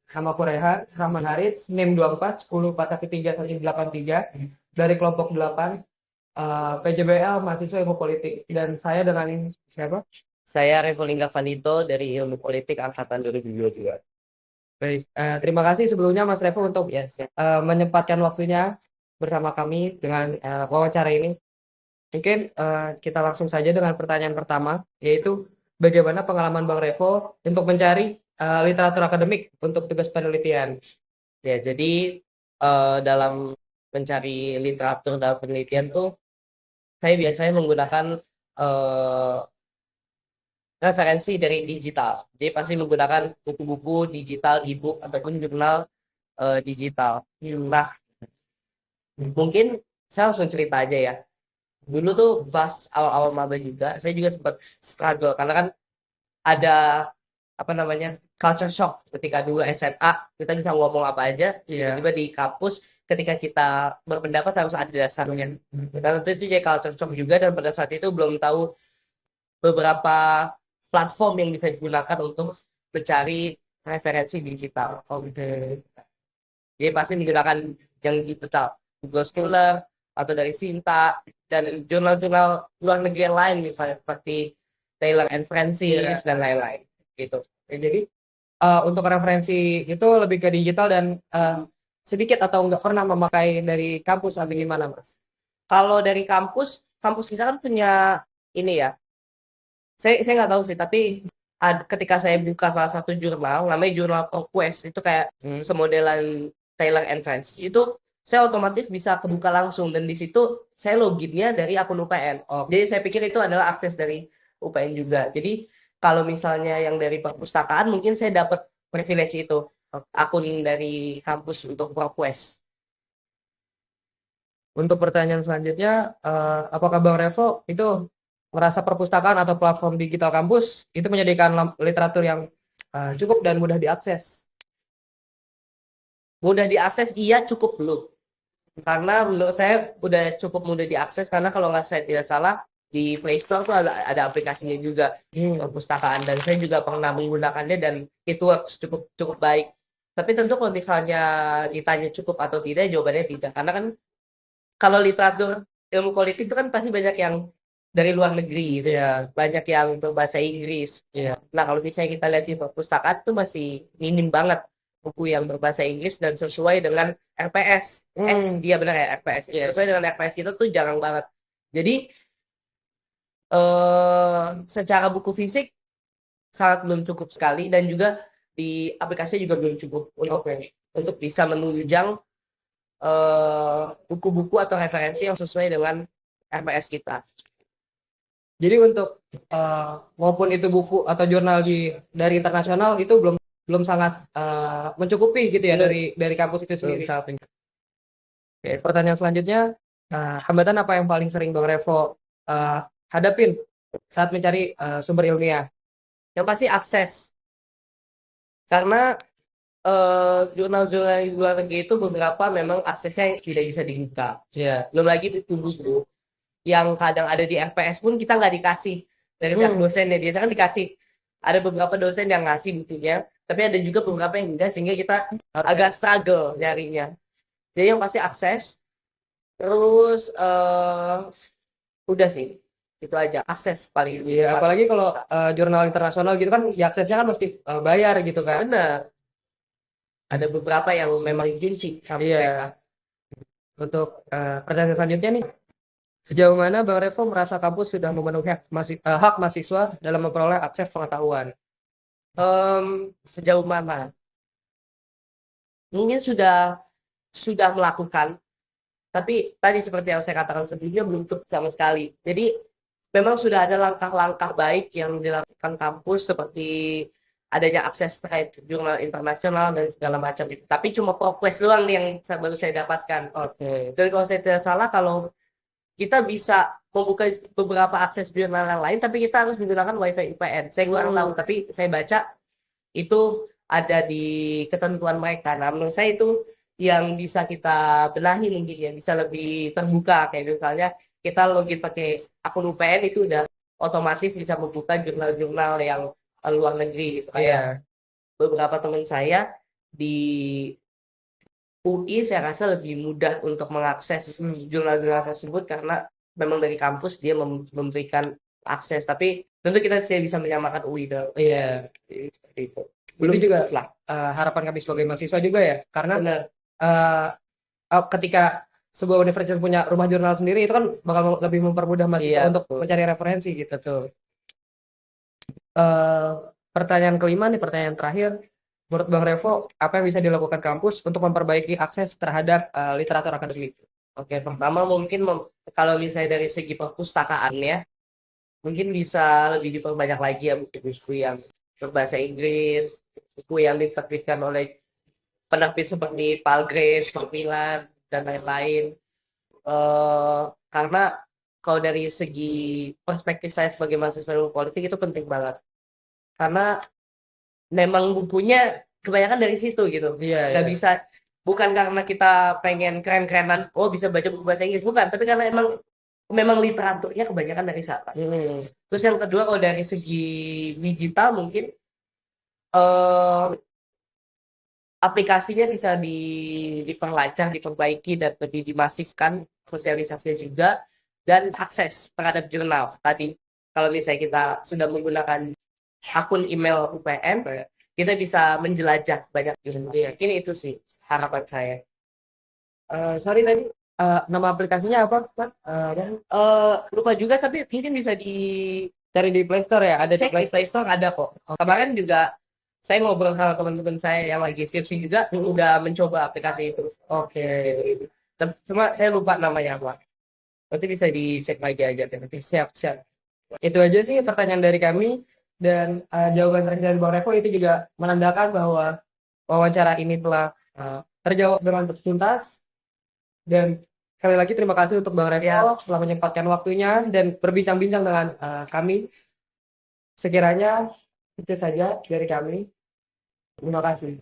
Nama aku Rehan, Rahman Haris, NIM 24 10 43 183 dari kelompok 8 PJBL mahasiswa ilmu politik dan saya dengan siapa? Saya Revolingga Vanito dari Ilmu Politik Angkatan 2022. Baik, terima kasih sebelumnya Mas Revo untuk Ya, siap. menyempatkan waktunya bersama kami dengan wawancara ini. Mungkin kita langsung saja dengan pertanyaan pertama, yaitu bagaimana pengalaman Bang Revo untuk mencari literatur akademik untuk tugas penelitian? Ya, jadi dalam mencari literatur dalam penelitian tuh, saya biasanya menggunakan eh, referensi dari digital. Jadi pasti menggunakan buku-buku digital, e-book, ataupun jurnal digital. Nah, mungkin saya langsung cerita aja ya. Dulu tuh pas awal-awal maba juga, saya juga sempat struggle karena kan ada apa namanya culture shock ketika dulu SMA kita bisa ngomong apa aja Iya. tiba-tiba di kampus ketika kita berpendapat harus ada dasarnya dan tentu itu jadi culture shock juga dan pada saat itu belum tahu beberapa platform yang bisa digunakan untuk mencari referensi digital. Oke. Jadi pasti menggunakan yang digital, Google Scholar atau dari Sinta dan jurnal-jurnal luar negeri yang lain misalnya seperti Taylor and Francis Iya. dan lain-lain gitu. Oke, jadi untuk referensi itu lebih ke digital dan sedikit atau nggak pernah memakai dari kampus atau gimana, Mas? Kalau dari kampus, kampus kita kan punya ini ya. Saya nggak tahu sih, tapi ketika saya buka salah satu jurnal, namanya jurnal ProQuest, itu kayak Hmm. semodelan Taylor and Friends. Itu saya otomatis bisa kebuka langsung dan di situ saya loginnya dari akun UPN. Oh, Jadi saya pikir itu adalah akses dari UPN juga. Jadi kalau misalnya yang dari perpustakaan, mungkin saya dapat privilege itu akun dari kampus untuk ProQuest. untuk pertanyaan selanjutnya, apakah Bang Revo itu merasa perpustakaan atau platform digital kampus itu menyediakan literatur yang cukup dan mudah diakses? Mudah diakses, iya cukup belum. Karena menurut saya udah cukup mudah diakses karena kalau nggak saya tidak salah di Play Store tuh ada aplikasinya juga Hmm. perpustakaan dan saya juga pernah menggunakannya dan itu works cukup cukup baik. Tapi tentu kalau misalnya ditanya cukup atau tidak, jawabannya tidak. Karena kan kalau literatur ilmu politik itu kan pasti banyak yang dari luar negeri gitu ya, banyak yang berbahasa Inggris. Iya. Nah kalau misalnya kita lihat di perpustakaan tuh masih minim banget buku yang berbahasa Inggris dan sesuai dengan RPS. Hmm. Dia benar ya RPS. Iya. Sesuai dengan RPS kita tuh jarang banget. Jadi secara buku fisik sangat belum cukup sekali dan juga di aplikasi juga belum cukup Oke. untuk bisa menunjang buku-buku atau referensi yang sesuai dengan RPS kita. Jadi untuk maupun itu buku atau jurnal dari internasional itu belum belum sangat mencukupi gitu ya Belum, dari kampus itu belum sendiri. sangat. Oke, pertanyaan selanjutnya, hambatan apa yang paling sering Bang Revo hadapin saat mencari sumber ilmiah? Yang pasti akses. Karena jurnal-jurnal di luar negeri itu beberapa memang aksesnya tidak bisa dibuka. Ya. Belum lagi itu buku yang kadang ada di FPS pun kita nggak dikasih dari pihak Hmm. dosen ya. Biasanya kan dikasih. Ada beberapa dosen yang ngasih bukunya, tapi ada juga beberapa yang enggak sehingga kita Oke. agak struggle nyarinya. Jadi yang pasti akses, terus udah sih itu aja akses paling Iya, apalagi kalau jurnal internasional gitu kan, ya aksesnya kan mesti bayar gitu kan. benar ada beberapa yang memang dikunci sama mereka. Iya. Untuk pertanyaan selanjutnya nih, sejauh mana Bang Revo merasa kampus sudah memenuhi hak mahasiswa dalam memperoleh akses pengetahuan? Sejauh mana mungkin sudah melakukan, tapi tadi seperti yang saya katakan sebelumnya belum cukup sama sekali. Jadi memang sudah ada langkah-langkah baik yang dilakukan kampus seperti adanya akses terkait jurnal internasional dan segala macam itu. Tapi cuma progres doang nih yang baru saya dapatkan. Oke. Dan kalau saya tidak salah, kalau kita bisa membuka beberapa akses jurnal yang lain, tapi kita harus menggunakan WiFi UPN. Saya kurang tahu, tapi saya baca itu ada di ketentuan mereka. Nah, menurut saya itu yang bisa kita benahi mungkin ya, bisa lebih terbuka. Kayak misalnya kita login pakai akun UPN itu udah otomatis bisa membuka jurnal-jurnal yang luar negeri gitu. Kayak Iya. beberapa teman saya di UI saya rasa lebih mudah untuk mengakses jurnal-jurnal tersebut karena memang dari kampus dia memberikan akses, tapi tentu kita tidak bisa menyamakan UI dong. Iya, Seperti itu. itu juga Lah, harapan kami sebagai mahasiswa juga ya, karena benar. ketika sebuah universitas punya rumah jurnal sendiri itu kan bakal lebih mempermudah mahasiswa Iya, untuk betul. mencari referensi gitu. Betul. Eh, Pertanyaan kelima nih, pertanyaan terakhir. Menurut Bang Revo, apa yang bisa dilakukan kampus untuk memperbaiki akses terhadap literatur akademik? Oke, pertama mungkin kalau misalnya dari segi perpustakaan ya, mungkin bisa lebih diperbanyak lagi ya buku-buku yang berbahasa Inggris, buku yang diterbitkan oleh penerbit seperti Palgrave, Macmillan, dan lain-lain. Karena kalau dari segi perspektif saya sebagai mahasiswa ilmu politik itu penting banget. Karena memang bukunya kebanyakan dari situ gitu. Iya, Nggak iya. bisa, bukan karena kita pengen keren-kerenan, oh bisa baca buku bahasa Inggris, bukan. Tapi karena memang literaturnya kebanyakan dari sana. Terus yang kedua kalau dari segi digital mungkin eh, aplikasinya bisa diperlancar, diperbaiki dan lebih dimasifkan sosialisasinya juga dan akses terhadap jurnal. Tadi kalau misalnya kita sudah menggunakan akun email UPN, kita bisa menjelajah banyak jurnal. Ini itu sih harapan saya. Sorry tadi, nama aplikasinya apa, Pak? Bang? Lupa juga tapi mungkin bisa di Cari di Play Store ya? Ada di cek di Play Store ada kok. Kemarin juga saya ngobrol sama teman-teman saya yang lagi skripsi juga udah mencoba aplikasi itu. Oke. Gitu. Cuma saya lupa namanya apa. Nanti bisa dicek lagi aja. Nanti. Siap, siap. Itu aja sih pertanyaan dari kami. Dan jawaban dari Bang Revo itu juga menandakan bahwa wawancara ini telah terjawab dengan tuntas. Dan sekali lagi terima kasih untuk Bang Revo telah menyempatkan waktunya dan berbincang-bincang dengan kami. Sekiranya itu saja dari kami. Terima kasih.